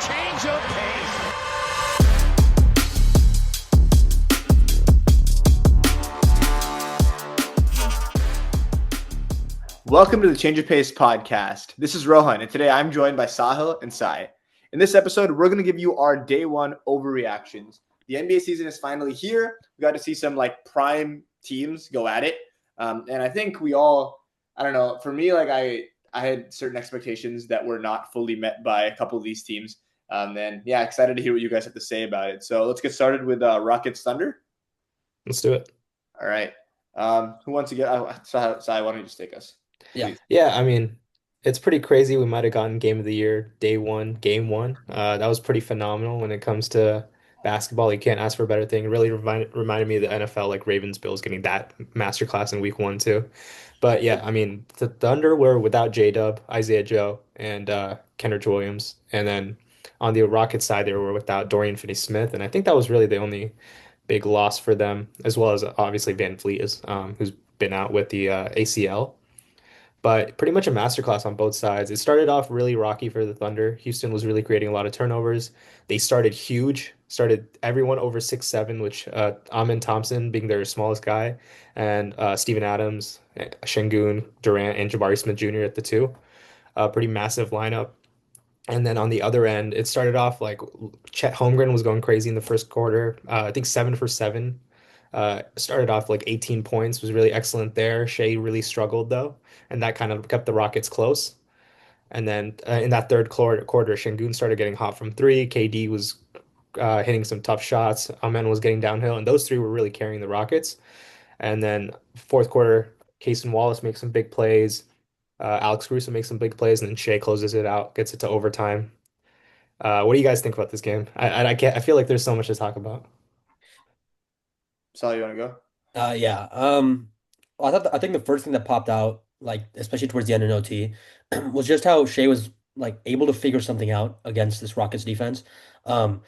change of pace. Welcome to the Change of Pace podcast. This is Rohan, and today I'm joined by Sahil and Shai. In this episode, we're going to give you our day one overreactions. The NBA season is finally here. We got to see some prime teams go at it. And I think we all, I don't know, for me, I had certain expectations that were not fully met by a couple of these teams. Excited to hear what you guys have to say about it. So let's get started with Rockets Thunder. Let's do it. All right. Who wants to get? Sai, why don't you just take us? Yeah. Yeah, I mean, it's pretty crazy. We might have gotten game of the year, day one, game one. That was pretty phenomenal when it comes to basketball. You can't ask for a better thing. It really reminded me of the NFL, like Ravens Bills getting that masterclass in week one, too. But yeah, I mean, the Thunder were without J-Dub, Isaiah Joe, and Kenrich Williams. And then on the Rockets side, they were without Dorian Finney-Smith. And I think that was really the only big loss for them, as well as obviously Van Vliet who's been out with the ACL. But pretty much a masterclass on both sides. It started off really rocky for the Thunder. Houston was really creating a lot of turnovers. They started huge, started everyone over 6'7", which Amin Thompson being their smallest guy, and Steven Adams, Şengün, Durant, and Jabari Smith Jr. at the two. Pretty massive lineup. And then on the other end, it started off like Chet Holmgren was going crazy in the first quarter. I think 7 for 7. Started off like 18 points, was really excellent there. Shai really struggled though, and that kind of kept the Rockets close. And then in that third quarter, Şengün started getting hot from three. KD was hitting some tough shots. Amen was getting downhill, and those three were really carrying the Rockets. And then fourth quarter, Cason Wallace makes some big plays. Alex Caruso makes some big plays, and then Shea closes it out, gets it to overtime. What do you guys think about this game? I can't. I feel like there's so much to talk about. Sal, you want to go? Yeah. I think the first thing that popped out, like especially towards the end in OT, was just how Shea was like able to figure something out against this Rockets defense. Um,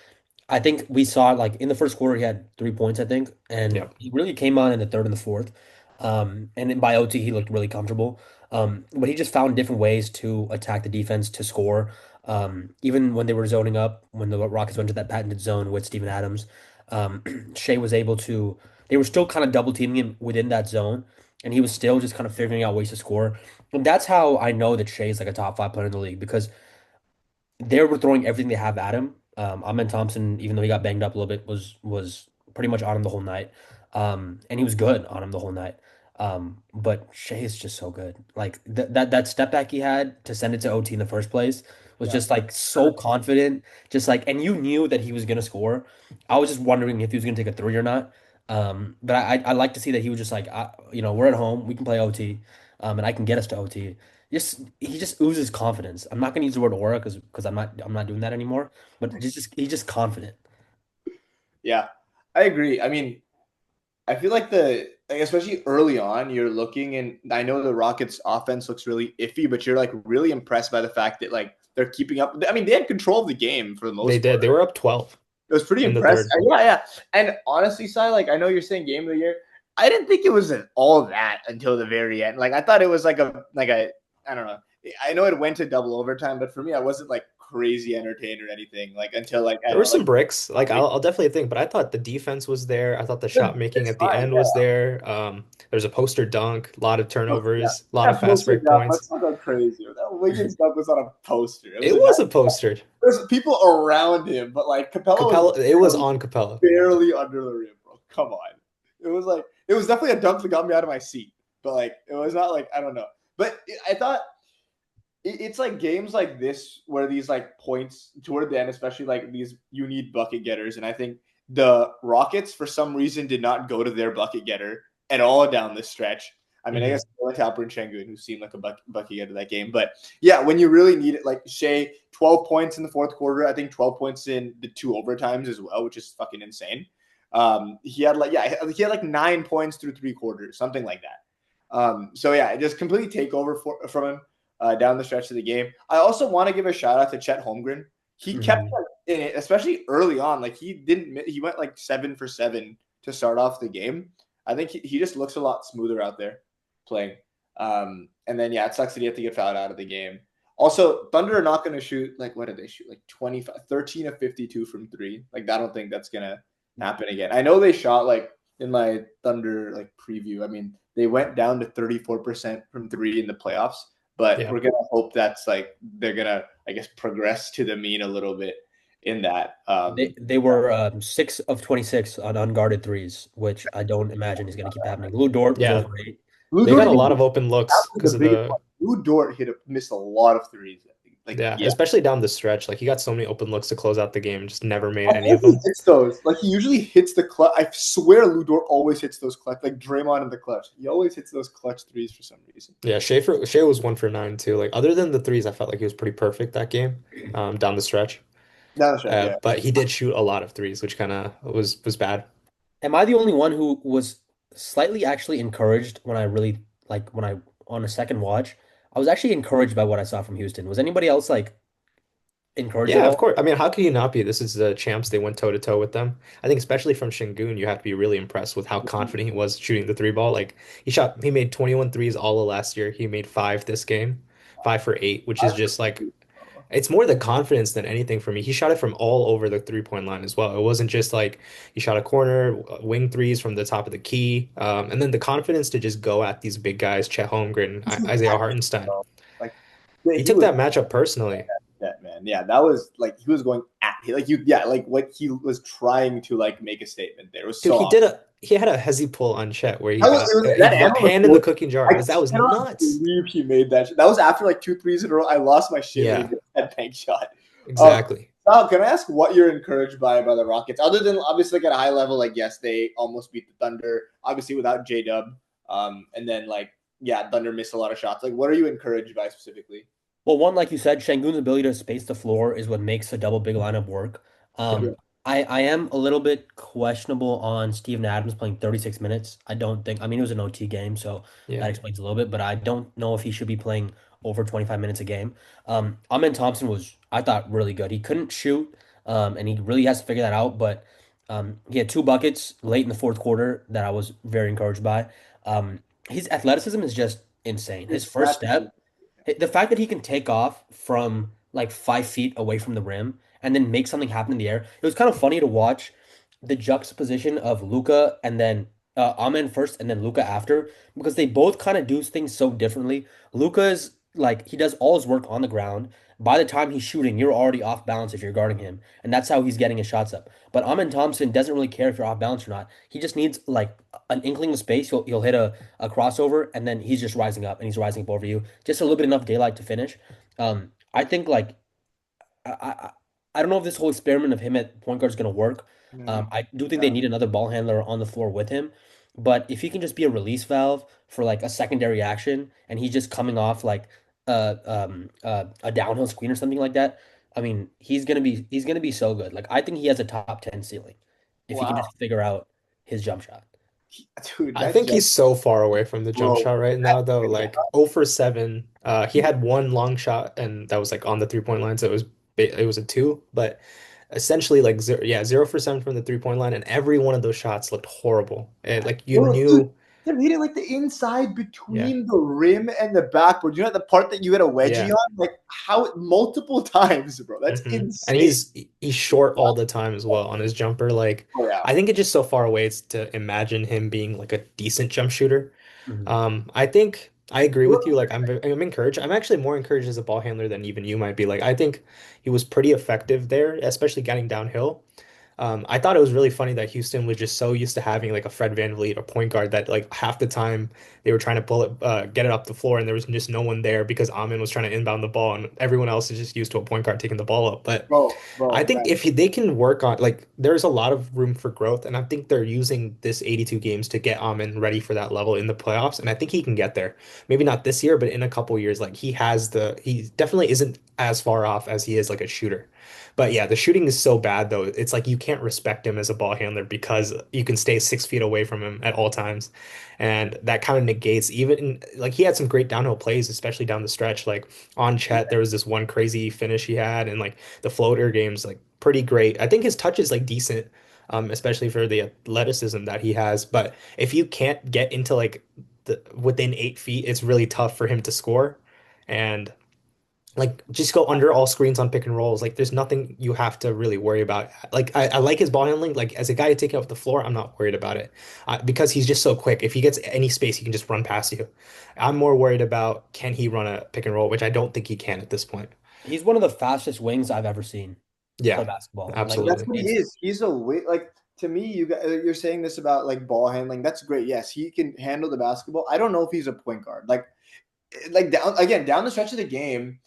I think we saw like in the first quarter he had 3 points, I think, and Yeah. he really came on in the third and the fourth. And then by OT he looked really comfortable. But he just found different ways to attack the defense to score. Even when they were zoning up, when the Rockets went to that patented zone with Steven Adams, Shea was able to. They were still kind of double teaming him within that zone, and he was still just kind of figuring out ways to score. And that's how I know that Shea is like a top five player in the league because they were throwing everything they have at him. Amen Thompson, even though he got banged up a little bit, was pretty much on him the whole night. And he was good on him the whole night. But Shea is just so good. Like that step back he had to send it to OT in the first place was just like so confident. Just like, and you knew that he was gonna score. I was just wondering if he was gonna take a three or not. But I like to see that he was just like, we're at home, we can play OT, and I can get us to OT. He just oozes confidence. I'm not gonna use the word aura because I'm not doing that anymore. But he's just confident. Yeah, I agree. I mean, I feel like especially early on, you're looking, and I know the Rockets offense looks really iffy, but you're really impressed by the fact that they're keeping up. I mean, they had control of the game for the most They did. part. They were up 12 It was pretty in the impressive. third. Yeah. And honestly, Sai, I know you're saying game of the year. I didn't think it was all that until the very end. I thought it was I don't know. I know it went to double overtime, but for me, I wasn't crazy entertained or anything. Until There were some bricks. I'll definitely think, but I thought the defense was there. I thought the shot making it's at the fine. end Yeah. was there. There's a poster dunk, a lot of turnovers, a lot That of fast poster break dunk, points. let's not go crazy. That Wiggins dunk was on a poster. It was a poster. There's people around him, but Capella was It was on Capella. barely under the rim, bro. Come on. It was definitely a dunk that got me out of my seat. But it was not I don't know. But I thought it's games like this where these points toward the end, especially these you need bucket getters. And I think the Rockets for some reason did not go to their bucket getter at all down this stretch. I mean, I guess Talper and Şengün, who seemed like a bucket getter that game. But yeah, when you really need it, Shea, 12 points in the fourth quarter. I think 12 points in the two overtimes as well, which is fucking insane. He had 9 points through three quarters, something like that. So yeah, just complete takeover from him down the stretch of the game. I also want to give a shout out to Chet Holmgren. He kept in it, especially early on. He went 7 for 7 to start off the game. I think he just looks a lot smoother out there playing. And then, yeah, it sucks that he had to get fouled out of the game. Also, Thunder are not going to shoot like what did they shoot? Like 25, 13 of 52 from three. Like I don't think that's going to happen again. I know they shot like in my Thunder like preview. I mean, they went down to 34% from three in the playoffs, but Yeah. we're going to hope that's like they're going to I guess progress to the mean a little bit in that. They were 6 of 26 on unguarded threes, which I don't imagine is going to keep happening. Lou Dort was Yeah. over 8. Lou They got Dort a hit lot of open looks the because of biggest one. the Lou Dort missed a lot of threes. Like yeah, yeah, especially down the stretch. Like he got so many open looks to close out the game, just never made I any hope of he them. hits those. Like he usually hits the clutch. I swear, Ludor always hits those clutch. Like Draymond in the clutch, he always hits those clutch threes for some reason. Yeah, Shea was 1 for 9 too. Like other than the threes, I felt like he was pretty perfect that game, down the stretch. Down the stretch, yeah. But he did shoot a lot of threes, which kind of was bad. Am I the only one who was slightly actually encouraged when I really like when I on a second watch? I was actually encouraged by what I saw from Houston. Was anybody else like encouraged at Yeah, of all? course. I mean, how could you not be? This is the champs. They went toe to toe with them. I think especially from Şengün, you have to be really impressed with how confident he was shooting the three ball. Like he made 21 threes all of last year. He made five this game, 5 for 8, which is just like it's more the confidence than anything for me. He shot it from all over the 3-point line as well. It wasn't just like he shot a corner, wing threes from the top of the key, and then the confidence to just go at these big guys, Chet Holmgren, Isaiah Hartenstein. Like yeah, He he took was that matchup personally. that man. Yeah, that was like he was going at like you. Yeah, like what he was trying to like make a statement there. It was Dude, so awesome. he had a hezzy pull on Chet where That he and got on the hand in the floor. cooking jar. I That was cannot nuts. believe he made that. That was after like two threes in a row. I lost my shit when he Yeah, did that bank shot. Um, exactly. Sal, can I ask what you're encouraged by the Rockets? Other than obviously like at a high level, like yes, they almost beat the Thunder, obviously without J Dub. And then like yeah, Thunder missed a lot of shots. Like what are you encouraged by specifically? Well, one, like you said, Şengün's ability to space the floor is what makes a double big lineup work. Yeah, Yeah. I am a little bit questionable on Steven Adams playing 36 minutes. I don't think, I mean, it was an OT game, so yeah. that explains a little bit, but I don't know if he should be playing over 25 minutes a game. Amen Thompson was, I thought, really good. He couldn't shoot, and he really has to figure that out, but he had 2 buckets late in the fourth quarter that I was very encouraged by. His athleticism is just insane. His It's first naturally. step, the fact that he can take off from like 5 feet away from the rim and then make something happen in the air. It was kind of funny to watch the juxtaposition of Luca and then Amen first and then Luca after because they both kind of do things so differently. Luca's like he does all his work on the ground. By the time he's shooting, you're already off balance if you're guarding him, and that's how he's getting his shots up. But Amen Thompson doesn't really care if you're off balance or not. He just needs like an inkling of space. He'll hit a crossover, and then he's just rising up, and he's rising up over you. Just a little bit enough daylight to finish. I think like I, I I don't know if this whole experiment of him at point guard is going to work. Mm, I do think they yeah. need another ball handler on the floor with him. But if he can just be a release valve for like a secondary action, and he's just coming off like a downhill screen or something like that, I mean, he's gonna be so good. Like I think he has a top 10 ceiling if he can Wow, just figure out his jump shot. dude, I that think jump, he's so far away from the jump bro. shot right now, though. Like 0 for 7. He had one long shot, and that was like on the 3-point line, so it was a two. But essentially, like zero, yeah, 0 for 7 from the 3-point line, and every one of those shots looked horrible. And like you Bro, dude, knew, they're hitting like the inside yeah, between the rim and the backboard. You know the part that you hit a wedgie yeah. on, like how multiple times, bro. That's And insane. he's short all the time as well on his jumper. Like Oh yeah. I think it's just so far away it's to imagine him being like a decent jump shooter. Mhm. I think I agree with you. Like I'm encouraged. I'm actually more encouraged as a ball handler than even you might be. Like I think he was pretty effective there, especially getting downhill. I thought it was really funny that Houston was just so used to having like a Fred VanVleet or point guard that like half the time they were trying to get it up the floor, and there was just no one there because Amin was trying to inbound the ball, and everyone else is just used to a point guard taking the ball up. But I Bro, think if they can work on like there's a lot of room for growth, and I think they're using this 82 games to get Amin ready for that level in the playoffs, and I think he can get there. Maybe not this year, but in a couple years, like he definitely isn't as far off as he is like a shooter. But yeah, the shooting is so bad though. It's like you can't respect him as a ball handler because you can stay 6 feet away from him at all times. And that kind of negates even like he had some great downhill plays, especially down the stretch. Like on Chet, there was this one crazy finish he had, and like the floater game's like pretty great. I think his touch is like decent, especially for the athleticism that he has. But if you can't get into like within 8 feet, it's really tough for him to score. And like just go under all screens on pick and rolls. Like there's nothing you have to really worry about. Like I like his ball handling. Like as a guy taking up the floor, I'm not worried about it because he's just so quick. If he gets any space, he can just run past you. I'm more worried about can he run a pick and roll, which I don't think he can at this point. He's one of the fastest wings I've ever seen play Yeah, basketball. Like That's absolutely. what he it's is. He's a like to me. You're saying this about like ball handling. That's great. Yes, he can handle the basketball. I don't know if he's a point guard. Like down the stretch of the game,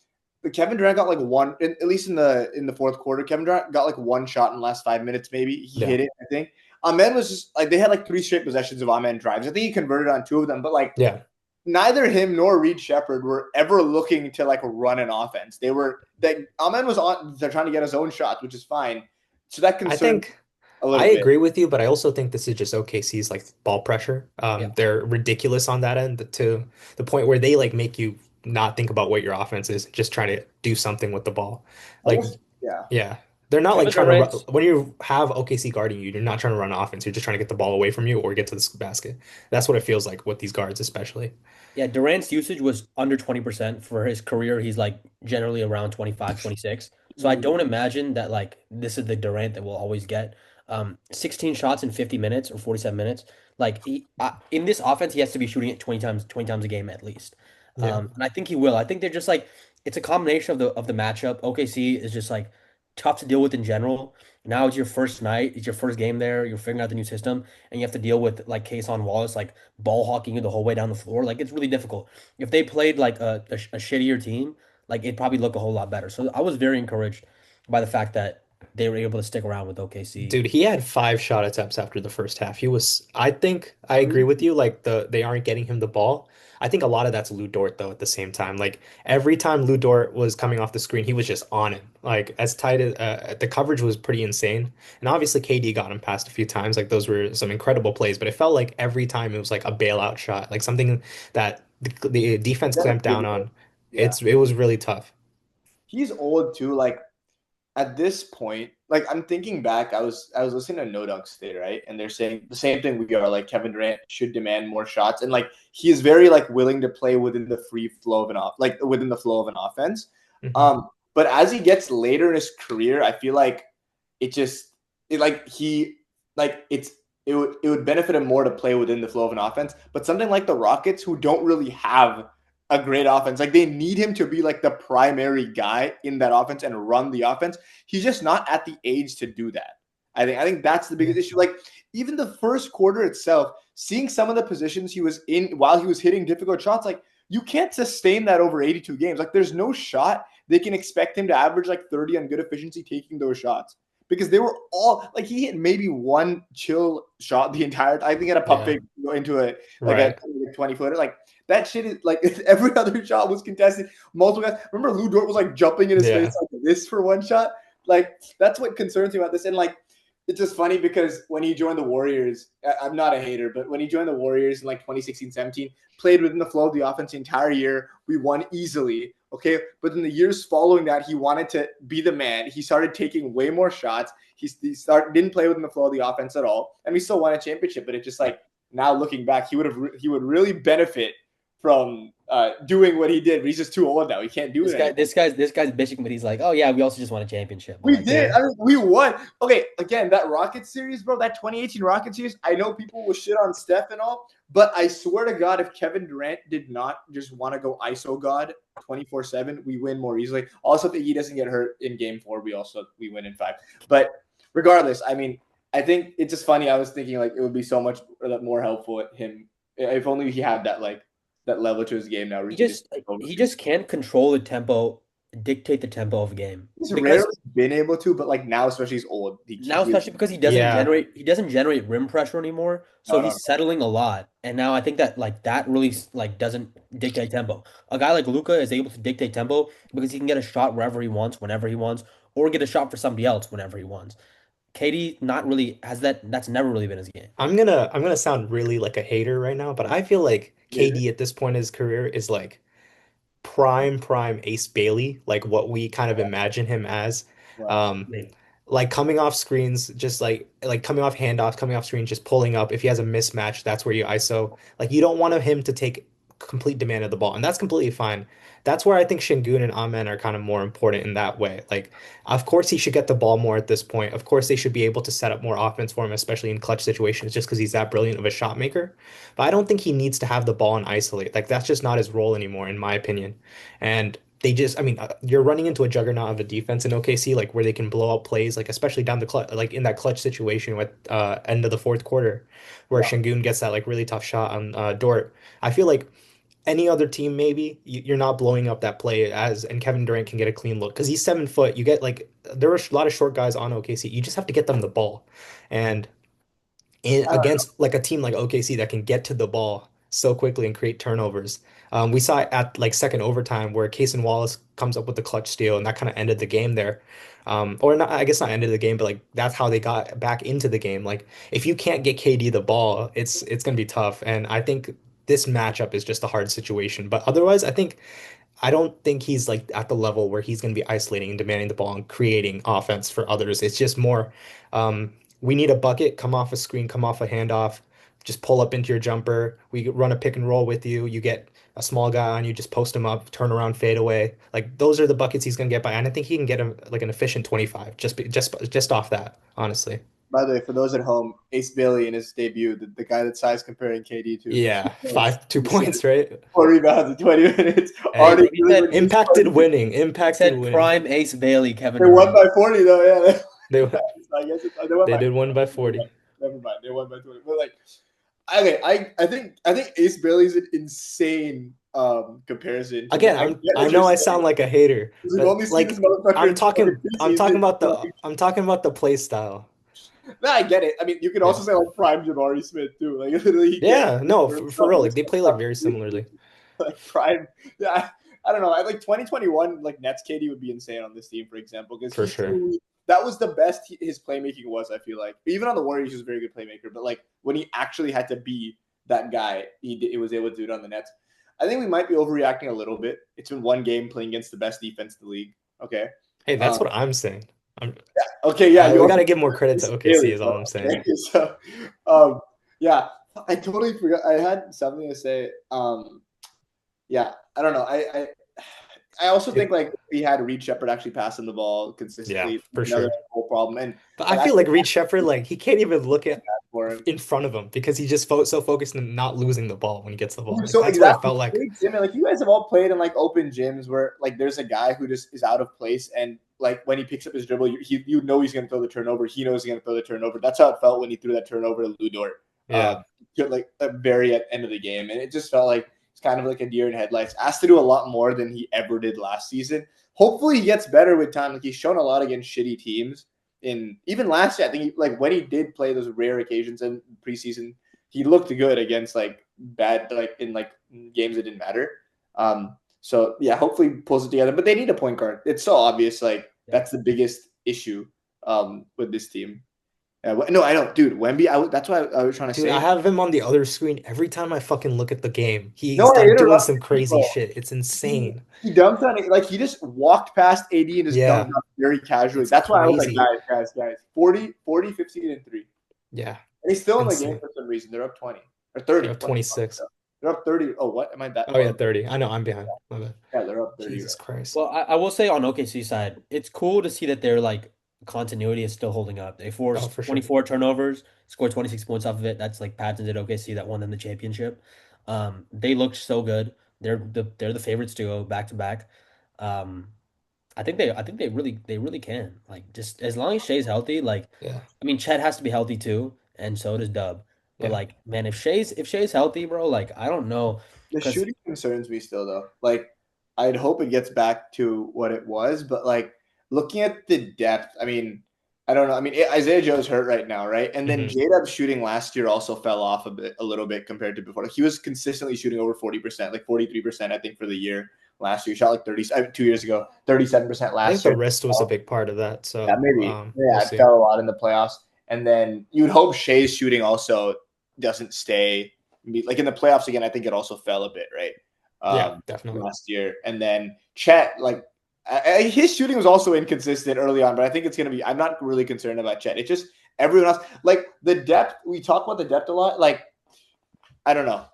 but Kevin Durant got like one, at least in the fourth quarter. Kevin Durant got like one shot in the last 5 minutes. Maybe he Yeah, hit it. I think Ahmed was just like they had like three straight possessions of Ahmed drives. I think he converted on two of them, but like yeah. neither him nor Reed Shepard were ever looking to like run an offense. They were that Ahmed was on. They're trying to get his own shots, which is fine. So that I concerns think a I little bit. agree with you, but I also think this is just OKC's like ball pressure. yeah. They're ridiculous on that end to the point where they like make you not think about what your offense is, just trying to do something with the ball. I Like, guess yeah. yeah, they're not like Kevin trying to run, Durant's when you have OKC guarding you, you're not trying to run offense. You're just trying to get the ball away from you or get to the basket. That's what it feels like with these guards, especially. Yeah, Durant's usage was under 20% for his career. He's like generally around 25, 26. So I Mm, don't imagine that like this is the Durant that we'll always get. 16 shots in 50 minutes or 47 minutes. Like in this offense, he has to be shooting it 20 times a game at least. Yeah. And I think he will. I think they're just like it's a combination of the matchup. OKC is just like tough to deal with in general. Now it's your first night, it's your first game there. You're figuring out the new system, and you have to deal with like Kason Wallace, like ball hawking you the whole way down the floor. Like it's really difficult. If they played like a shittier team, like it'd probably look a whole lot better. So I was very encouraged by the fact that they were able to stick around with OKC. Dude, he had 5 shot attempts after the first half. I think I agree with you. Like they aren't getting him the ball. I think a lot of that's Lou Dort though at the same time. Like every time Lou Dort was coming off the screen, he was just on him. Like as tight as the coverage was pretty insane. And obviously KD got him past a few times. Like those were some incredible plays, but it felt like every time it was like a bailout shot, like something that the defense clamped down on. yeah. It was really tough. He's old too. Like at this point, like I'm thinking back, I was listening to No Dunk State, right? And they're saying the same thing we are, like Kevin Durant should demand more shots. And like he is very like willing to play within the free flow of an off like within the flow of an offense. Hmm. But as he gets later in his career, I feel like it just it like he like it would benefit him more to play within the flow of an offense. But something like the Rockets, who don't really have a great offense, like they need him to be like the primary guy in that offense and run the offense. He's just not at the age to do that. I think that's the Yeah. biggest issue. Like even the first quarter itself, seeing some of the positions he was in while he was hitting difficult shots, like you can't sustain that over 82 games. Like there's no shot they can expect him to average like 30 on good efficiency taking those shots because they were all like he hit maybe one chill shot the entire time. I think he had a pump Yeah. fake into a like a Right. 20 footer. Like that shit is like every other shot was contested. Multiple guys. Remember Lou Dort was like jumping in his face Yeah. like this for one shot. Like that's what concerns me about this. And like it's just funny because when he joined the Warriors, I'm not a hater, but when he joined the Warriors in like 2016, 17, played within the flow of the offense the entire year. We won easily. Okay. But in the years following that, he wanted to be the man. He started taking way more shots. Didn't play within the flow of the offense at all. And we still won a championship. But it just like now looking back, he would really benefit from doing what he did. But he's just too old now. He can't do it anymore. This guy's bitching, but he's like, oh yeah, we also just won a championship. But We like, did. Yeah. I mean, we won. Okay, again, that Rocket series, bro, that 2018 Rocket series, I know people will shit on Steph and all, but I swear to God, if Kevin Durant did not just want to go ISO God 24/7, we win more easily. Also, if he doesn't get hurt in game 4, we win in 5. But regardless, I mean, I think it's just funny. I was thinking like it would be so much more helpful at him if only he had that level to his game now where he could just he overshoot. just can't control the tempo, dictate the tempo of a game He's rarely because been able to, but like now, especially he's old. now, especially because Yeah. he doesn't generate rim pressure anymore, so No. he's settling a lot. And now I think that like that really like doesn't dictate tempo. A guy like Luca is able to dictate tempo because he can get a shot wherever he wants, whenever he wants, or get a shot for somebody else whenever he wants. KD not really has that. That's never really been his game. I'm gonna sound really like a hater right now, but I feel like Yeah. KD at this point in his career is like prime Ace Bailey, like what we kind of imagine him as. Wow. Um, like coming off screens, just like coming off handoffs, coming off screens, just pulling up. If he has a mismatch, that's where you ISO. Like you don't want him to take complete demand of the ball, and that's completely fine. That's where I think Şengün and Amen are kind of more important in that way. Like, of course, he should get the ball more at this point. Of course, they should be able to set up more offense for him, especially in clutch situations, just because he's that brilliant of a shot maker. But I don't think he needs to have the ball and isolate. Like, that's just not his role anymore, in my opinion. And they just, I mean, you're running into a juggernaut of a defense in OKC, like where they can blow up plays, like especially down the clutch, like in that clutch situation with end of the fourth quarter, where Yeah. Şengün gets that like really tough shot on Dort. I feel like any other team, maybe you're not blowing up that play as, and Kevin Durant can get a clean look because he's 7 foot. You get like there are a lot of short guys on OKC. You just have to get them the ball, and I don't against like a team like OKC that can get to the ball so quickly and create turnovers. We saw it at like second overtime where Cason Wallace comes up with the clutch steal, and that kind of ended the game there. Or not, I guess not ended the game, but like that's how they got back into the game. Like if you can't get KD the ball, it's gonna be tough. And I think this matchup is just a hard situation. But otherwise, I don't think he's like at the level where he's going to be isolating and demanding the ball and creating offense for others. It's just more, we need a bucket, come off a screen, come off a handoff, just pull up into your jumper. We run a pick and roll with you. You get a small guy on you, just post him up, turn around, fade away. Like those are the buckets he's going to get by. And I think he can get him like an efficient 25 just off that, honestly. By the way, for those at home, Ace Bailey in his debut, the guy that Sai's comparing KD to, Yeah, 2 points, He right? 4 rebounds in 20 minutes. Hey, Already He said impacted winning, he impacted said winning. prime Ace Bailey, Kevin They won Durant. by 40 though. Yeah, They I guess they won they by. did win by 40. Never mind, they won by 20. But like, okay, I think Ace Bailey's an insane comparison. To, Again, I get I what you're know I saying. sound like a hater, We've only but seen this like motherfucker in fucking preseason. I'm talking about the play style. No, I get it. I mean, you could Yeah. also say like prime Jabari Smith too. Like literally, he gets Yeah, no, for real. Like they play like very stuff. similarly. Like prime. Yeah, I don't know. I like 2021. Like Nets KD would be insane on this team, for example, because For he sure. truly that was the best his playmaking was. I feel like even on the Warriors, he was a very good playmaker. But like when he actually had to be that guy, he was able to do it on the Nets. I think we might be overreacting a little bit. It's been one game playing against the best defense in the league. Okay. Hey, that's what I'm saying. Okay. Yeah. You We got also to give more credit to OKC is all I'm saying. okay. So, yeah, I totally forgot. I had something to say. Yeah, I don't know. I also think like we had Reed Shepard actually passing the ball Yeah, consistently. for Another sure. whole problem. And But I feel like Reed Shepard, like he can't even look at for him. in front of him because he's just so focused on not losing the ball when he gets the ball. Like, So that's what it exactly, felt like. like you guys have all played in like open gyms where like there's a guy who just is out of place, and like when he picks up his dribble, you know he's going to throw the turnover. He knows he's going to throw the turnover. That's how it felt when he threw that turnover to Lou Dort. Yeah. Like the very end of the game, and it just felt like it's kind of like a deer in headlights. Asked to do a lot more than he ever did last season. Hopefully, he gets better with time. Like he's shown a lot against shitty teams. In even last year, I think like when he did play those rare occasions in preseason, he looked good against like bad like in like games that didn't matter. So yeah, hopefully he pulls it together. But they need a point guard. It's so obvious. Like that's the biggest issue with this team. No, I don't, dude. Wemby. That's what I was trying to Dude, say. I have him on the other screen every time I fucking look at the game. No, He's I like doing interrupted some you, crazy bro. shit. It's insane. He dunked on it. Like he just walked past AD and just dunked Yeah, on it very casually. it's That's why I was like, crazy. guys. 40, 15, and 3. Yeah, And he's still in the game insane. for some reason. They're up 20 or 30. They're up 26. They're up 30. Oh, what? Am I that Oh yeah, far? 30. I know I'm behind. My bad. Yeah, they're up 30. Jesus Christ. Well, I will say on OKC side, it's cool to see that their like continuity is still holding up. They Oh, forced for sure. 24 turnovers, scored 26 points off of it. That's like patented OKC that won them the championship. They looked so good. They're the favorites to go back to back. Um, I think they really can. Like just as long as Shay's healthy, like Yeah, I mean Chet has to be healthy too, and so does Dub. But yeah, like man, if Shay's healthy, bro, like I don't know, The because shooting concerns me still though. Like I'd hope it gets back to what it was, but like looking at the depth, I mean, I don't know. I mean, Isaiah Joe's hurt right now, right? And then hmm J-Dub's shooting last year also fell off a little bit compared to before. Like he was consistently shooting over 40%, like 43%, I think, for the year last year. He shot like 30, 2 years ago, 37% I think last the year. wrist was a big part of that. Yeah, So, maybe. we'll Yeah, it see. fell a lot in the playoffs. And then you'd hope Shea's shooting also doesn't stay. Like in the playoffs again, I think it also fell a bit, right? Yeah, definitely. Last year. And then Chet, like his shooting was also inconsistent early on, but I think it's going to be, I'm not really concerned about Chet. It's just everyone else, like the depth, we talk about the depth a lot. Like, I don't know.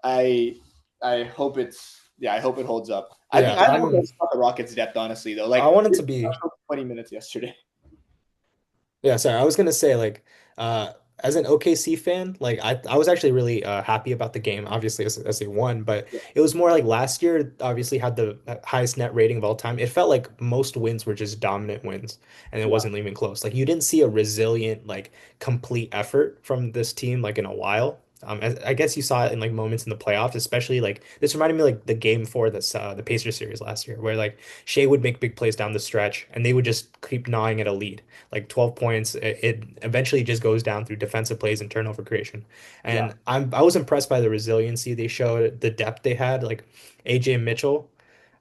I hope I hope it holds up. I think Yeah, I don't know about the Rockets' depth, honestly, though. I Like wanted they to be 20 minutes yesterday. Yeah, sorry. I was gonna say like as an OKC fan, like I was actually really happy about the game, obviously as they won, but Yeah, it was more like last year obviously had the highest net rating of all time. It felt like most wins were just dominant wins and it yeah, wasn't even close. Like you didn't see a resilient like complete effort from this team like in a while. I guess you saw it in like moments in the playoffs, especially like this reminded me like the game for this the Pacers series last year, where like Shea would make big plays down the stretch and they would just keep gnawing at a lead like 12 points. It eventually just goes down through defensive plays and turnover creation. yeah. And I was impressed by the resiliency they showed, the depth they had. Like AJ Mitchell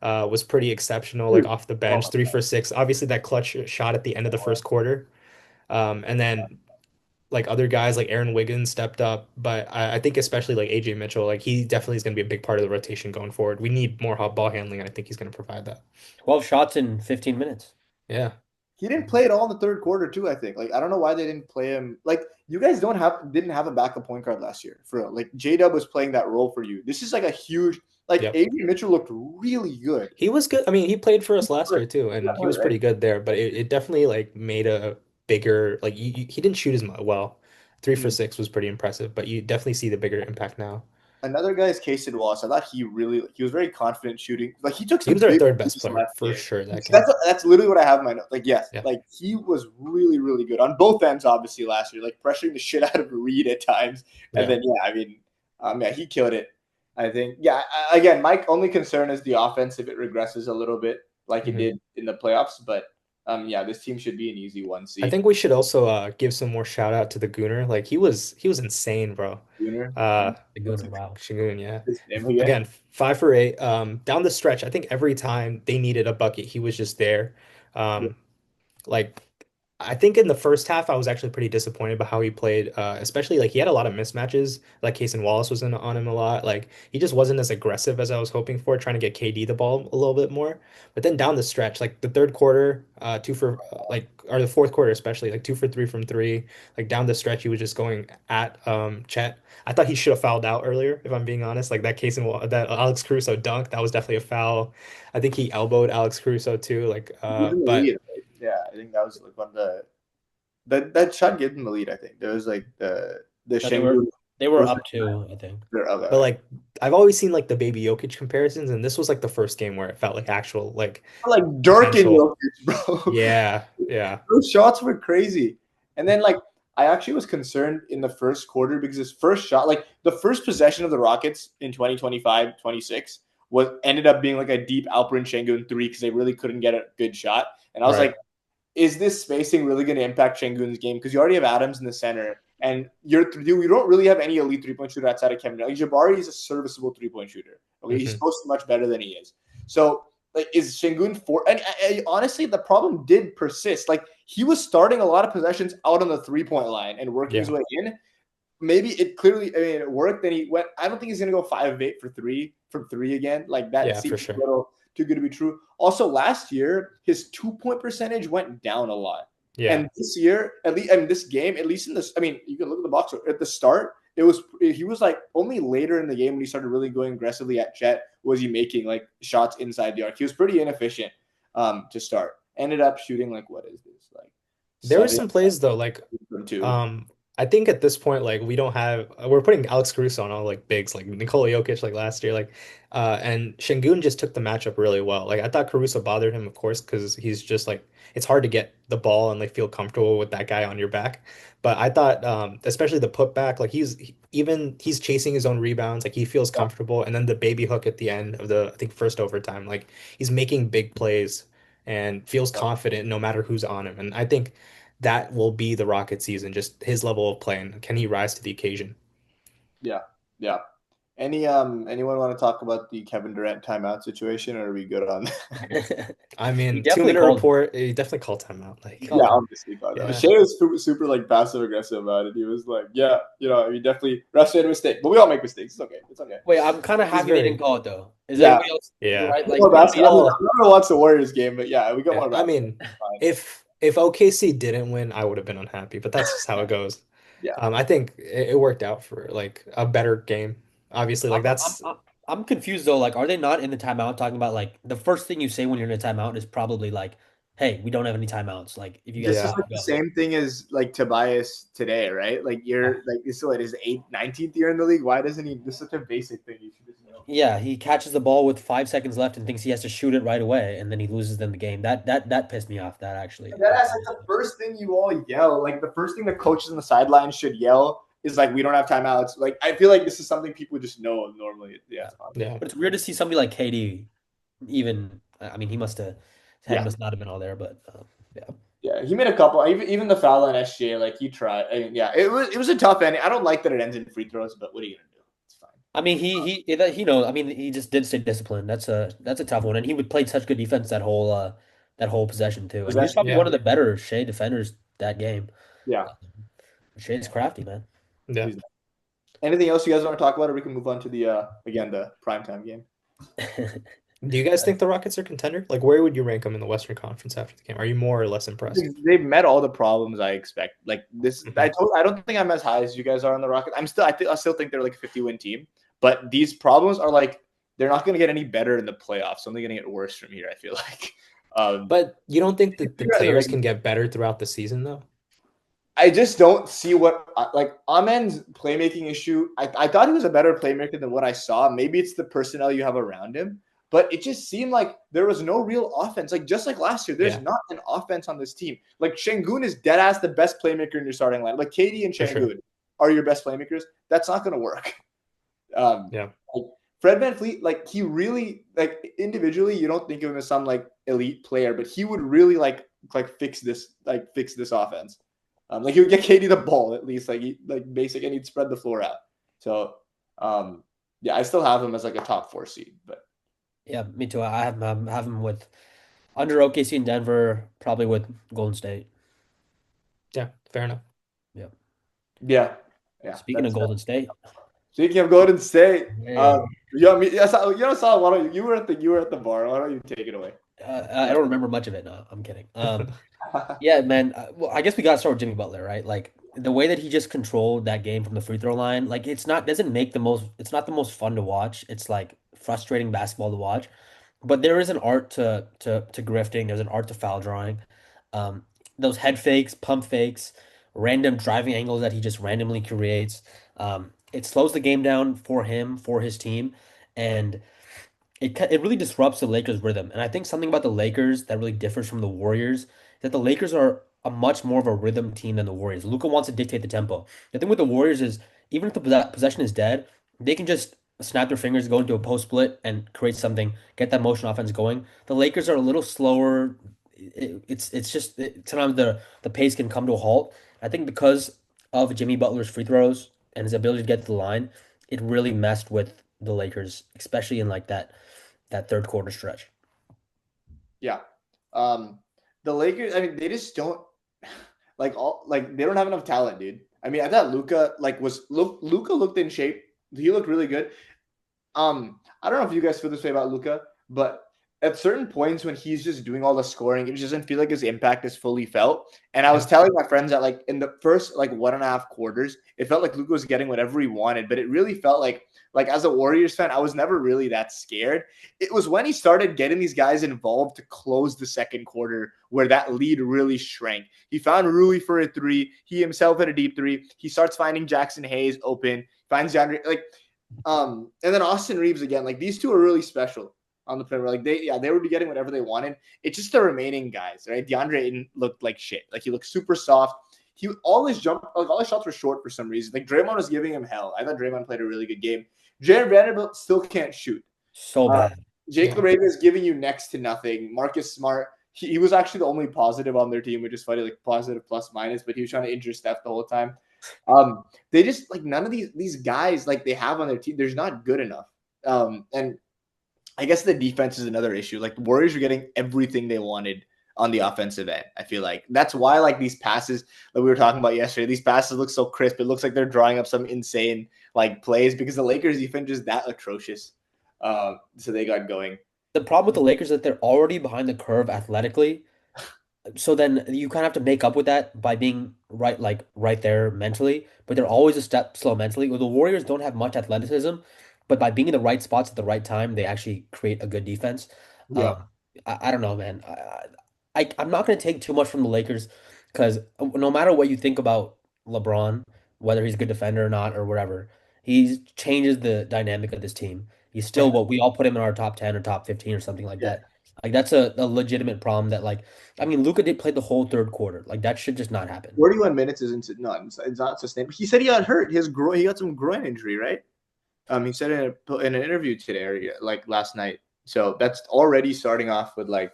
was pretty exceptional, like Dude, off the oh bench, my 3 for 6. Obviously, that clutch shot at the end of the God. first quarter. And then like other guys like Aaron Wiggins stepped up, but I think especially like AJ Mitchell, like he definitely is going to be a big part of the rotation going forward. We need more hot ball handling, and I think he's going to provide that. 12 shots in 15 minutes. Yeah. He didn't play at all in the third quarter too. I think. Like I don't know why they didn't play him. Like you guys didn't have a backup point guard last year for real. Like J Dub was playing that role for you. This is like a huge. Like Yep. AJ Mitchell looked really good. He was good. I mean, he played for us last year too, He got and he was hurt, right? pretty good there. But it definitely like made a bigger like he didn't shoot as much. Well, 3 for 6 was pretty impressive, but you definitely see the bigger impact now. Another guy is Casey Wallace. I thought he was very confident shooting. Like he took He some was our big third best threes player last for game. sure that game. That's literally what I have in my notes. Like yes, Yeah. like he was really really good on both ends. Obviously last year, like pressuring the shit out of Reed at times, and Yeah. then yeah, I mean, yeah, he killed it. I think yeah. Again, my only concern is the offense if it regresses a little bit like it hmm did in the playoffs. But yeah, this team should be an easy one I seed. think we should also give some more shout out to the Gooner. Like he was insane, bro. Junior, Uh, The what's Gooner, wow. Şengün, yeah. his name again? Again, 5 for 8. Down the stretch, I think every time they needed a bucket, he was just there. Yeah, Um, Like I think in the first half, I was actually pretty disappointed by how he played. Especially like he had a lot of mismatches. Like Casey Wallace was on him a lot. Like he just wasn't as aggressive as I was hoping for, trying to get KD the ball a little bit more. But then down the stretch, like the third quarter, two for like or the fourth quarter especially, like 2 for 3 from three. Like down the stretch, he was just going at Chet. I thought he should have fouled out earlier, if I'm being honest. Like that Alex Caruso dunk, that was definitely a foul. I think he elbowed Alex Caruso too. Like, he was in the lead. but. Right? Yeah, I think that was like one of the that shot gave them the lead. I think there was like the No, Şengün. they It were was up two, I think. okay, But okay. like I've always seen like the baby Jokic comparisons, and this was like the first game where it felt like actual like Like Dirk and potential. Jokic, bro. Yeah, yeah. Those shots were crazy. And then like I actually was concerned in the first quarter because his first shot, like the first possession of the Rockets in 2025-26 was ended up being like a deep Alperen Şengün three because they really couldn't get a good shot. And I was Right. like, is this spacing really going to impact Şengün's game? Because you already have Adams in the center, and you don't really have any elite 3 point shooter outside of Kevin. Like Jabari is a serviceable 3 point shooter. Okay, he's hmm supposed to be much better than he is. So like, is Şengün for? And honestly, the problem did persist. Like he was starting a lot of possessions out on the 3 point line and working his Yeah. way in. Maybe it clearly, I mean, it worked. Then he went. I don't think he's going to go 5 of 8 for three from three again. Like that Yeah, for seems a sure. little too good to be true. Also, last year his 2 point percentage went down a lot, Yeah. and this year, at least, I mean, this game, at least in this, I mean, you can look at the box score. At the start. He was like only later in the game when he started really going aggressively at Chet was he making like shots inside the arc. He was pretty inefficient to start. Ended up shooting like what is this like There were seven some plays though, like from two. Um, I think at this point, like we don't have we're putting Alex Caruso on all like bigs, like Nikola Jokic, like last year, like and Şengün just took the matchup really well. Like I thought Caruso bothered him, of course, because he's just like it's hard to get the ball and like feel comfortable with that guy on your back. But I thought, especially the putback, like he's chasing his own rebounds, like he feels comfortable, and then the baby hook at the end of the I think first overtime, like he's making big plays and feels confident no matter who's on him, and I think that will be the Rocket season, just his level of play and can he rise to the occasion? Yeah, yeah. Anyone want to talk about the Kevin Durant timeout situation, or are we good on that? I He mean, two definitely minute called. report, he definitely called timeout. He Like, called Yeah, time. obviously, God. yeah, Shea was super like passive aggressive about it. He was like, "Yeah, he definitely refs made a mistake, but we all make mistakes. It's okay. It's okay." Wait, I'm kind of he's happy they didn't very, call it though. Is Yeah, everybody else yeah, right? Like, more you basketball. I mean, know, well, I'm not gonna watch the Warriors game, but yeah, we got yeah. more I basketball. mean, It's fine. if OKC didn't win, I would have been unhappy, but that's just how it Yeah, goes. yeah, I think it worked out for like a better game. Obviously, like I'm I'm that's I'm I'm confused though. Like, are they not in the timeout talking about like the first thing you say when you're in a timeout is probably like, "Hey, we don't have any timeouts. Like, if you guys This is Yeah. want like to the go." same thing as like Tobias today, right? Like Yeah. you're like this is what his 19th year in the league. Why doesn't he? This is such a basic thing you should just know. Yeah, he catches the ball with 5 seconds left and thinks he has to shoot it right away, and then he loses them the game. That pissed me off. That actually. That has like the first thing you all yell. Like the first thing the coaches on the sidelines should yell is like, "We don't have timeouts." Like I feel like this is something people just know normally. Yeah, Yeah. it's fine. Yeah. But it's weird to see somebody like KD even. I mean, he must have his head Yeah, must not have been all there, but yeah. yeah. He made a couple. Even the foul on SGA, like he tried. I mean, yeah, it was a tough ending. I don't like that it ends in free throws, but what are you gonna do? It's fine. I mean, he knows. I mean, he just did stay disciplined. That's a tough one, and he would play such good defense that whole possession too. And he was Possession. probably one Yeah. of the better Shea defenders that game. Yeah. Shay's crafty, man. Yeah. He's- Anything else you guys want to talk about, or we can move on to the again the primetime game. Do you guys think the Rockets are contender? Like, where would you rank them in the Western Conference after the game? Are you more or less impressed? They've met all the problems I expect. Like this, Mhm. I don't think I'm as high as you guys are on the Rockets. I still think they're like a 50-win team. But these problems are like they're not going to get any better in the playoffs. Only going to get worse from here. I feel like. But you don't think that the You guys are players right. can get better throughout the season, though? I just don't see what like Amen's playmaking issue. I thought he was a better playmaker than what I saw. Maybe it's the personnel you have around him, but it just seemed like there was no real offense. Like just like last year, there's Yeah, not an offense on this team. Like Şengün is dead ass the best playmaker in your starting line. Like KD and for sure. Şengün are your best playmakers. That's not going to work. Yeah. Like Fred VanVleet, like he really like individually, you don't think of him as some like elite player, but he would really fix this offense. Like he would get KD the ball at least, like basic, and he'd spread the floor out. So, yeah, I still have him as like a top 4 seed, but Yeah, me too. I have him with under OKC in Denver, probably with Golden State. Yeah, fair enough. Yeah. yeah, yeah. Speaking of Golden State, Speaking of Golden State, yeah, Sal, why don't you were at the bar? Why don't you take it away? I don't remember much of it. No, I'm kidding. Yeah, man. Well, I guess we gotta start with Jimmy Butler, right? Like the way that he just controlled that game from the free throw line, like it's not doesn't make the most. It's not the most fun to watch. It's like frustrating basketball to watch. But there is an art to grifting. There's an art to foul drawing. Um, those head fakes, pump fakes, random driving angles that he just randomly creates. It slows the game down for him, for his team, and it really disrupts the Lakers' rhythm. And I think something about the Lakers that really differs from the Warriors is that the Lakers are a much more of a rhythm team than the Warriors. Luka wants to dictate the tempo. The thing with the Warriors is even if the possession is dead, they can just snap their fingers, go into a post split, and create something, get that motion offense going. The Lakers are a little slower. It's just sometimes the pace can come to a halt. I think because of Jimmy Butler's free throws and his ability to get to the line, it really messed with the Lakers, especially in like that third quarter stretch. Yeah. The Lakers, I mean, they just don't they don't have enough talent, dude. I mean, I thought Luca looked in shape. He looked really good. I don't know if you guys feel this way about Luca, but at certain points when he's just doing all the scoring, it just doesn't feel like his impact is fully felt. And I was Yeah. telling my friends that like in the first like 1.5 quarters, it felt like Luca was getting whatever he wanted, but it really felt like as a Warriors fan, I was never really that scared. It was when he started getting these guys involved to close the second quarter where that lead really shrank. He found Rui for a 3. He himself had a deep 3. He starts finding Jackson Hayes open, finds DeAndre and then Austin Reeves again. Like these two are really special on the perimeter. Like they would be getting whatever they wanted. It's just the remaining guys, right? DeAndre Ayton looked like shit. Like he looked super soft. All his shots were short for some reason. Like Draymond was giving him hell. I thought Draymond played a really good game. Jared Vanderbilt still can't shoot. So bad. Jake Yeah. LaRavia is giving you next to nothing. Marcus Smart, he was actually the only positive on their team, which is funny, like positive plus minus, but he was trying to injure Steph the whole time. They just like none of these guys like they have on their team. There's not good enough. And I guess the defense is another issue. Like the Warriors are getting everything they wanted on the offensive end. I feel like that's why like these passes that we were talking about yesterday, these passes look so crisp. It looks like they're drawing up some insane like plays because the Lakers defense is that atrocious. So they got going. The problem with the Lakers is that they're already behind the curve athletically. So then you kind of have to make up with that by being right there mentally, but they're always a step slow mentally. Well, the Warriors don't have much athleticism, but by being in the right spots at the right time, they actually create a good defense. Yeah. Um, I don't know, man. I'm not going to take too much from the Lakers because no matter what you think about LeBron, whether he's a good defender or not or whatever, he changes the dynamic of this team. He's still what we all put him in our top 10 or top 15 or something like Yeah. that. Like that's a legitimate problem that like I mean Luka did play the whole third quarter. Like that should just not happen. 41 minutes isn't not it's not sustainable. He said he got hurt. His groin, he got some groin injury, right? He said in an interview today or like last night. So that's already starting off with like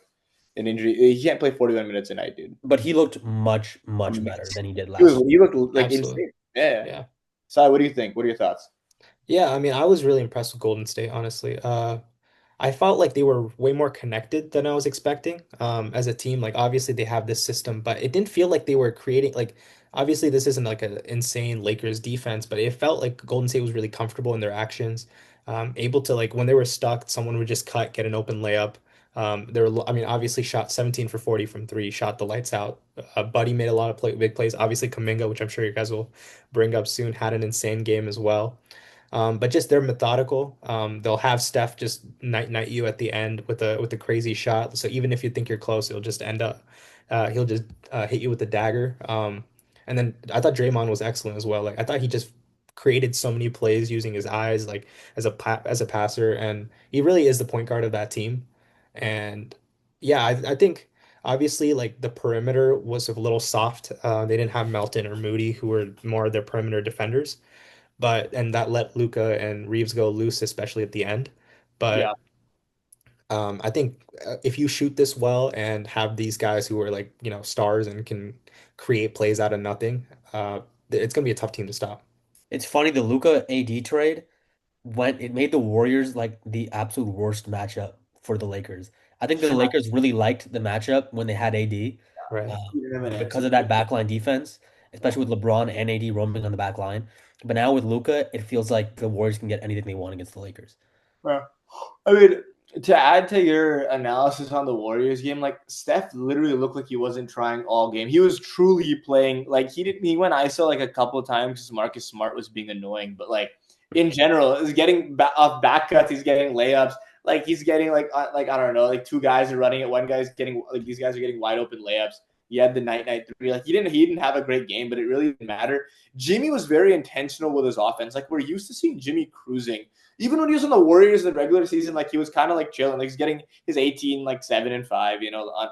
an injury. He can't play 41 minutes a night, dude. But he looked much, much better Amazing. than he did He was last. he looked like Absolutely. insane. Yeah. Yeah. Sai, what do you think? What are your thoughts? Yeah, I mean, I was really impressed with Golden State, honestly. I felt like they were way more connected than I was expecting as a team. Like, obviously, they have this system, but it didn't feel like they were creating, like, obviously, this isn't like an insane Lakers defense, but it felt like Golden State was really comfortable in their actions, able to, like, when they were stuck, someone would just cut, get an open layup. They were, I mean, obviously, shot 17 for 40 from three, shot the lights out. Buddy made a lot of big plays. Obviously, Kuminga, which I'm sure you guys will bring up soon, had an insane game as well. But just they're methodical. They'll have Steph just night you at the end with a crazy shot. So even if you think you're close, it'll just end up he'll just hit you with the dagger. And then I thought Draymond was excellent as well. Like I thought he just created so many plays using his eyes, like as a passer, and he really is the point guard of that team. And yeah, I think obviously like the perimeter was a little soft. They didn't have Melton or Moody, who were more of their perimeter defenders, but and that let Luca and Reeves go loose, especially at the end. Yeah. But I think if you shoot this well and have these guys who are like, stars and can create plays out of nothing, it's gonna be a tough team to stop. It's funny the Luka AD trade when it made the Warriors like the absolute worst matchup for the Lakers. I think the Lakers really liked the matchup when they had AD uh, Right. Keeping him in because answer. of that backline defense, especially with LeBron and AD roaming on the back line. But now with Luka, it feels like the Warriors can get anything they want against the Lakers. Yeah. I mean, to add to your analysis on the Warriors game, like Steph literally looked like he wasn't trying all game. He was truly playing like he didn't. He went ISO like a couple of times because Marcus Smart was being annoying, but like in general, is getting off back cuts. He's getting layups. Like he's getting like I don't know, like two guys are running it. One guy's getting like these guys are getting wide open layups. He had the night three. Like he didn't have a great game, but it really didn't matter. Jimmy was very intentional with his offense. Like we're used to seeing Jimmy cruising even when he was in the Warriors in the regular season, like he was kind of like chilling, like he's getting his 18, like 7 and 5,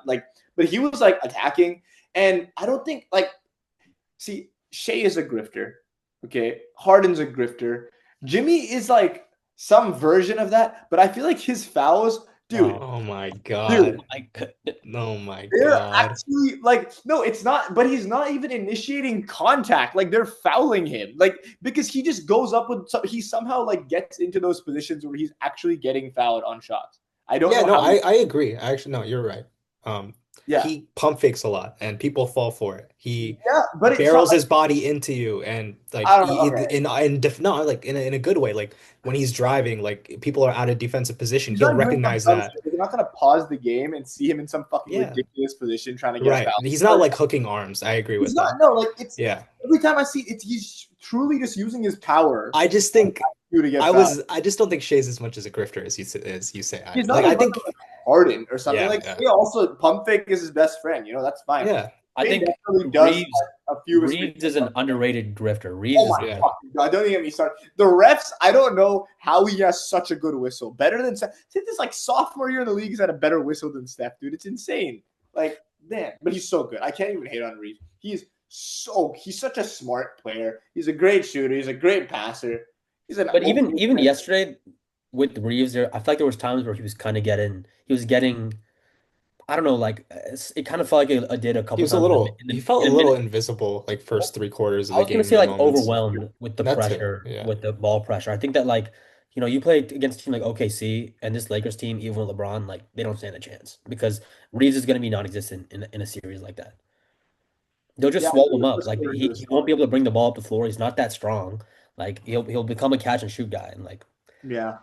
like, but he was like attacking. And I don't think like, see, Shea is a grifter. Okay. Harden's a grifter. Jimmy is like some version of that, but I feel like his fouls, dude, Oh my dude, God. Oh my they're God. actually like, no, it's not, but he's not even initiating contact. Like they're fouling him, like because he just goes up with, he somehow like gets into those positions where he's actually getting fouled on shots. I don't Yeah, know no, how. I agree. Actually, no, you're right. Um, Yeah, he pump fakes a lot and people fall for it. He yeah, but it's not barrels like his body into you and like I don't know. Okay, no, like in a good way. Like when he's driving, like people are out of defensive position, he's he'll not doing some recognize dumb that. shit. They're not gonna pause the game and see him in some fucking Yeah, ridiculous position trying to get a right. foul. He's not like hooking arms. I agree He's with not. that. No, like it's Yeah. every time I see it, he's truly just using his power I just think to get fouled. I just don't think Shay's as much as a grifter as you say. He's not Like as I much think of a Harden or something. yeah, Like yeah. he also pump fake is his best friend. That's fine. Yeah. I Shea think definitely does Reeves a few mistakes. Reeves is an underrated grifter. Reeves Oh is my Yeah. fucking god! Don't even get me started. The refs, I don't know how he has such a good whistle. Better than Steph. Since this like sophomore year in the league, he's had a better whistle than Steph, dude. It's insane. Like, damn, but he's so good. I can't even hate on Reeves. He's such a smart player. He's a great shooter. He's a great passer. He's an But even yesterday with Reeves there, I feel like there was times where he was getting I don't know, like it kind of felt like it did a He couple was a times little he felt a in a little minute. invisible like first three quarters of I the was gonna game say in like moments. overwhelmed with the And that too. pressure, Yeah. with the ball pressure. I think that like, you play against a team like OKC and this Lakers team, even with LeBron, like they don't stand a chance because Reeves is gonna be non-existent in a series like that. They'll just yeah. swallow him He's up. a Like scorer, he's a he won't scorer. be able to bring the ball up the floor. He's not that strong. Like he'll become a catch and shoot guy. And like Yeah,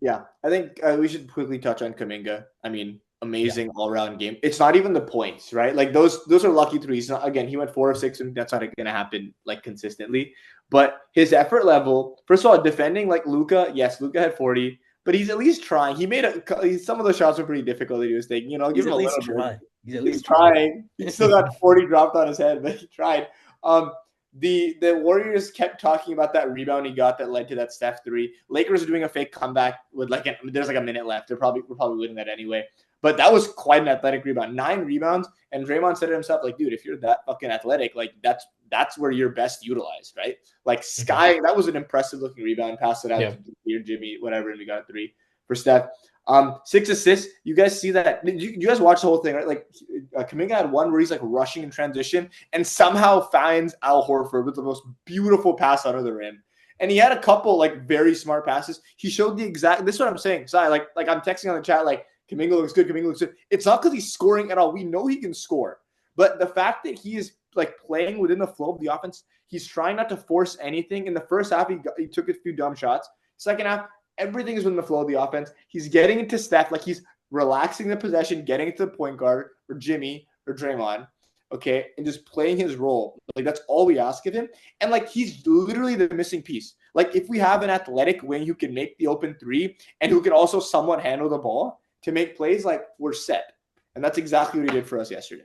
yeah. I think we should quickly touch on Kaminga. I mean, amazing all-around game. It's not even the points, right? Like those are lucky threes. Again, he went 4 of 6, and that's not going to happen like consistently. But his effort level, first of all, defending like Luka. Yes, Luka had 40, but he's at least trying. He made some of those shots were pretty difficult that he was taking. I'll give He's him at a least little bit. trying. He's at He's least trying. He still got 40 dropped on his head, but he tried. The Warriors kept talking about that rebound he got that led to that Steph 3. Lakers are doing a fake comeback with there's like a minute left. We're probably winning that anyway. But that was quite an athletic rebound. 9 rebounds, and Draymond said to himself, like, dude, if you're that fucking athletic, like that's where you're best utilized, right? Like Sky, that was an impressive looking rebound. Passed it out to your Jimmy, whatever, and we got a 3 for Steph. 6 assists. You guys see that? You guys watch the whole thing, right? Like Kuminga had one where he's like rushing in transition and somehow finds Al Horford with the most beautiful pass out of the rim. And he had a couple like very smart passes. He showed the exact. This is what I'm saying. Sai, like I'm texting on the chat like Kuminga looks good. Kuminga looks good. It's not because he's scoring at all. We know he can score, but the fact that he is like playing within the flow of the offense, he's trying not to force anything. In the first half, he took a few dumb shots. Second half, everything is within the flow of the offense. He's getting into Steph, like he's relaxing the possession, getting it to the point guard or Jimmy or Draymond, okay, and just playing his role. Like that's all we ask of him. And like he's literally the missing piece. Like if we have an athletic wing who can make the open 3 and who can also somewhat handle the ball to make plays, like we're set. And that's exactly what he did for us yesterday.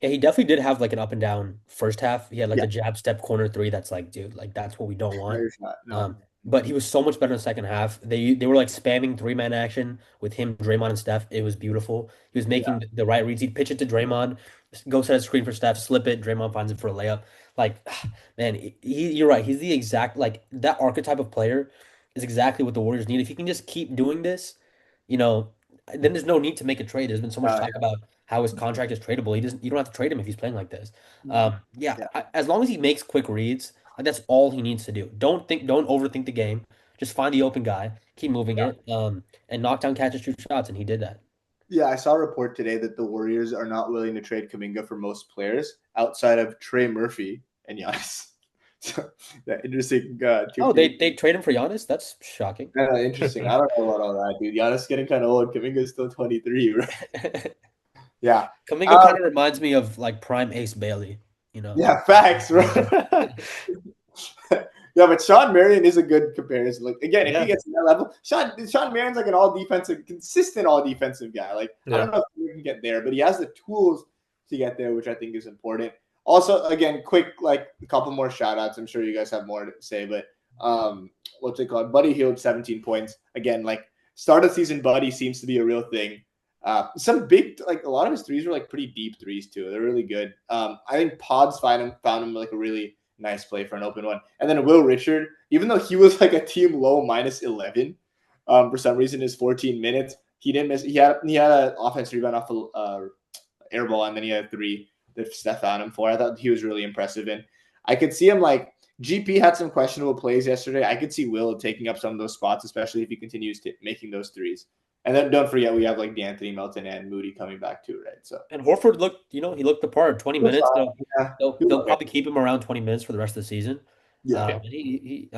Yeah, he definitely did have like an up and down first half. He had like the jab step corner 3. That's like, dude, like that's what we don't want. No. But he was so much better in the second half. They were like spamming 3-man action with him, Draymond, and Steph. It was beautiful. He was making the right reads. He'd pitch it to Draymond, go set a screen for Steph, slip it. Draymond finds it for a layup. Like, man, you're right. He's the exact like that archetype of player is exactly what the Warriors need. If he can just keep doing this, you know, then there's no need to make a trade. There's been so much talk about how his contract is tradable. You don't have to trade him if he's playing like this. As long as he makes quick reads, like that's all he needs to do. Don't overthink the game. Just find the open guy, keep moving it, and knock down catch and shoot shots, and he did that. Yeah, I saw a report today that the Warriors are not willing to trade Kuminga for most players outside of Trey Murphy and Giannis. So that interesting. They trade him for Giannis? That's shocking. Interesting. I don't know about all that, dude. Giannis is getting kind of old. Kuminga is still 23, right? Yeah. Kuminga kind of reminds me of like prime Ace Bailey, you know? Yeah, facts, right? Yeah, but Sean Marion is a good comparison. Like again, if he gets to that level, Sean Marion's like an consistent all defensive guy. Like I don't know if he can get there, but he has the tools to get there, which I think is important. Also, again, quick like a couple more shout outs. I'm sure you guys have more to say, but what's it called? Buddy Hield, 17 points. Again, like start of season, Buddy seems to be a real thing. Some big, like a lot of his threes were like pretty deep threes too. They're really good. I think Pods found him like a really nice play for an open one. And then Will Richard, even though he was like a team low -11, for some reason his 14 minutes, he didn't miss. He had an offensive rebound off the air ball, and then he had a 3 that Steph found him for. I thought he was really impressive. And I could see him like GP had some questionable plays yesterday. I could see Will taking up some of those spots, especially if he continues making those threes. And then don't forget we have like D'Anthony Melton and Moody coming back too, right? So and Horford looked, he looked the part. 20 minutes. They'll probably keep him around 20 minutes for the rest of the season. Yeah, he'll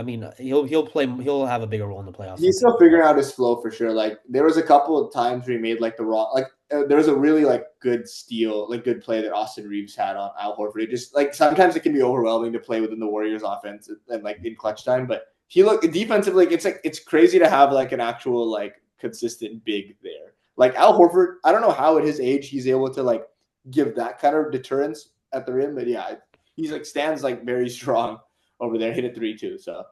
have a bigger role in the playoffs. He's still figuring out his flow for sure. Like there was a couple of times where he made like the wrong, like there was a really like good steal, like good play that Austin Reeves had on Al Horford. It just like sometimes it can be overwhelming to play within the Warriors offense and like in clutch time. But he looked defensively, it's crazy to have like an actual like consistent big there. Like Al Horford, I don't know how at his age he's able to like give that kind of deterrence at the rim, but yeah, he's like stands like very strong over there. Hit a 3 too, so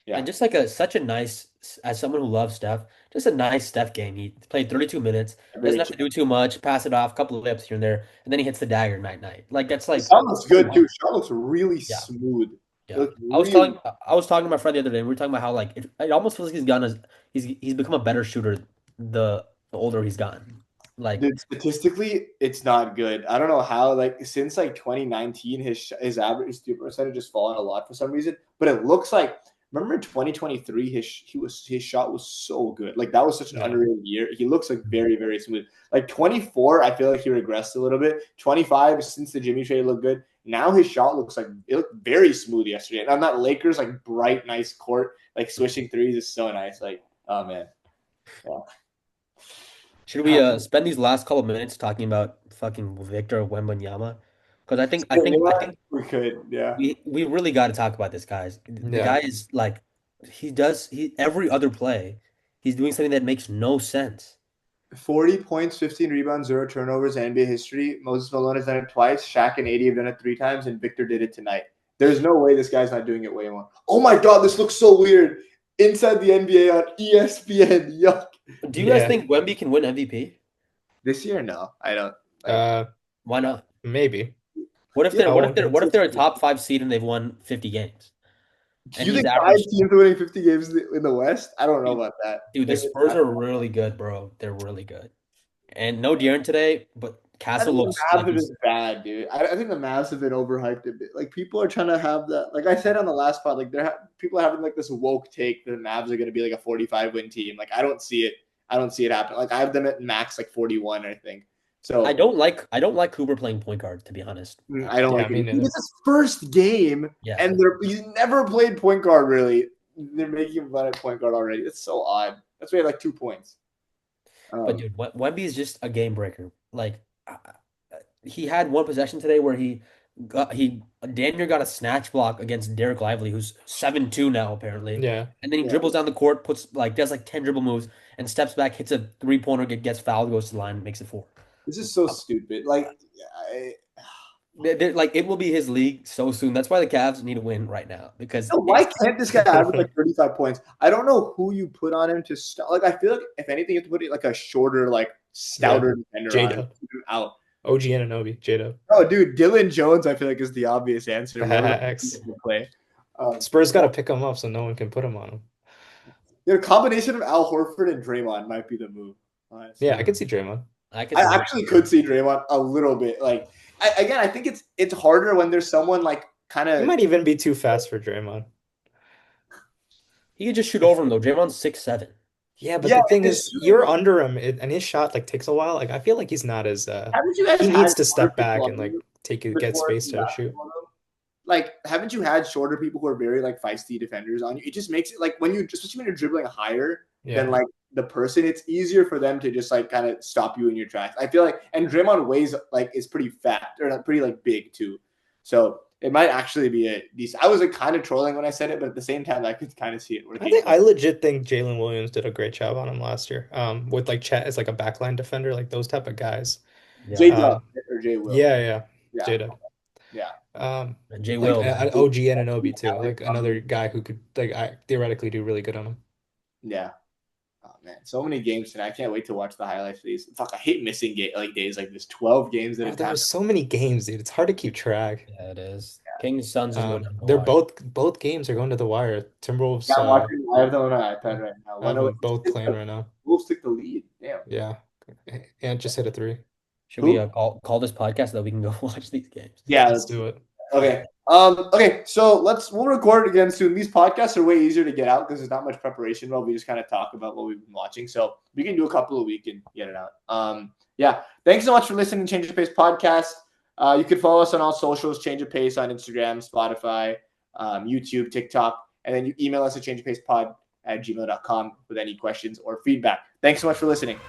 yeah. And just like such a nice, as someone who loves Steph, just a nice Steph game. He played 32 minutes, doesn't have to do too much, pass it off, a couple of layups here and there, and then he hits the dagger night. Like that's like Sean looks good too. Sean looks really smooth. Yeah. I was talking to my friend the other day, and we were talking about how like it almost feels like he's become a better shooter the older he's gotten. Like dude, statistically, it's not good. I don't know how. Like since like 2019, his average percentage has fallen a lot for some reason. But it looks like remember in 2023, his shot was so good. Like that was such an underrated year. He looks like very very smooth. Like 24, I feel like he regressed a little bit. 25 since the Jimmy trade looked good. Now his shot looks like it looked very smooth yesterday. And on that Lakers like bright nice court, like swishing threes is so nice. Like oh man, yeah. Should we spend these last couple minutes talking about fucking Victor Wembanyama? Because I think We could, yeah. we really got to talk about this, guys. The Yeah. guy is like, he every other play, he's doing something that makes no sense. 40 points, 15 rebounds, 0 turnovers in NBA history. Moses Malone has done it twice. Shaq and AD have done it 3 times, and Victor did it tonight. There's no way this guy's not doing it way more. Oh my God, this looks so weird. Inside the NBA on ESPN. Yuck. Do you guys Yeah. think Wemby can win MVP? This year, no, I don't. Why not? Maybe. What if Yeah, they're I what if won't. they're what if they're a top 5 seed and they've won 50 games Do and you he's think 5 averaged? teams are winning 50 games in the West? I don't know about that. Dude, the Spurs are really good, bro. They're really good. And no De'Aaron today, but I Castle think the looks Mavs like have he's been bad, dude. I think the Mavs have been overhyped a bit. Like people are trying to have that. Like I said on the last pod, like people are having like this woke take that the Mavs are going to be like a 45 win team. Like I don't see it. I don't see it happen. Like I have them at max like 41, I think. So I don't like Cooper playing point guard, to be honest. I don't Yeah, like me it. neither. It's his first game, Yeah. and he's never played point guard really. They're making him run at point guard already. It's so odd. That's why he had like 2 points. But dude, Wemby is just a game breaker. Like he had one possession today where he damn near got a snatch block against Derek Lively, who's 7'2" now apparently. Yeah. And then he Yeah. dribbles down the court, does like 10 dribble moves and steps back, hits a three-pointer, gets fouled, goes to the line, makes it 4. This is so stupid. Like I, Like it will be his league so soon. That's why the Cavs need to win right now because why can't this guy average like 35 points? I don't know who you put on him to start. Like I feel like if anything, you have to put it like a shorter, like stouter defender on him. J-Dub. Keep him out. OG Anunoby. J-Dub. Oh, dude, Dylan Jones, I feel like is the obvious answer. Facts. Play. Spurs got to pick him up so no one can put him on him. A combination of Al Horford and Draymond might be the move. Honestly. Yeah, I could see Draymond. I actually could see Draymond a little bit. Like I think it's harder when there's someone like kind He of. might even be too fast for Draymond. he could just shoot over him though. Draymond's 6'7". Yeah, but the thing is, you're under him, and his shot like takes a while. Like I feel like he's not as Haven't you guys he had needs to shorter step back people and on like you get before space in to shoot. basketball, though? Like, haven't you had shorter people who are very like feisty defenders on you? It just makes it like especially when you're dribbling higher than like the person, it's easier for them to just like kind of stop you in your tracks. I feel like, and Draymond weighs like is pretty fat or pretty like big too, so it might actually be a decent. I was like kind of trolling when I said it, but at the same time, I could kind of see it working. I legit think Jalen Williams did a great job on him last year. With like Chet as like a backline defender, like those type of guys. Yeah. J Dub or J Will. Yeah. Yeah. J-Dub. Yeah. J Like Will. OG Anunoby too, like another guy who could like theoretically do really good on him. Yeah. Oh man, so many games tonight. I can't wait to watch the highlights of these. Fuck, I hate missing days like this. 12 games at a There time. are so many games, dude. It's hard to keep track. Yeah, it is. Kings Suns is going down the They're wire. both games are going to the wire. Timberwolves. Yeah, I'm watching. I have them on my iPad right now. I have them both playing right now. Wolves took the lead. Damn. Yeah, and just hit a 3. Should we call this podcast so that we can go watch these games? Yeah, Let's do it. Okay. Okay. So we'll record it again soon. These podcasts are way easier to get out because there's not much preparation. Well, we just kind of talk about what we've been watching. So we can do a couple a week and get it out. Yeah. Thanks so much for listening to Change of Pace podcast. You can follow us on all socials, Change of Pace on Instagram, Spotify, YouTube, TikTok, and then you email us at changeofpacepod@gmail.com with any questions or feedback. Thanks so much for listening.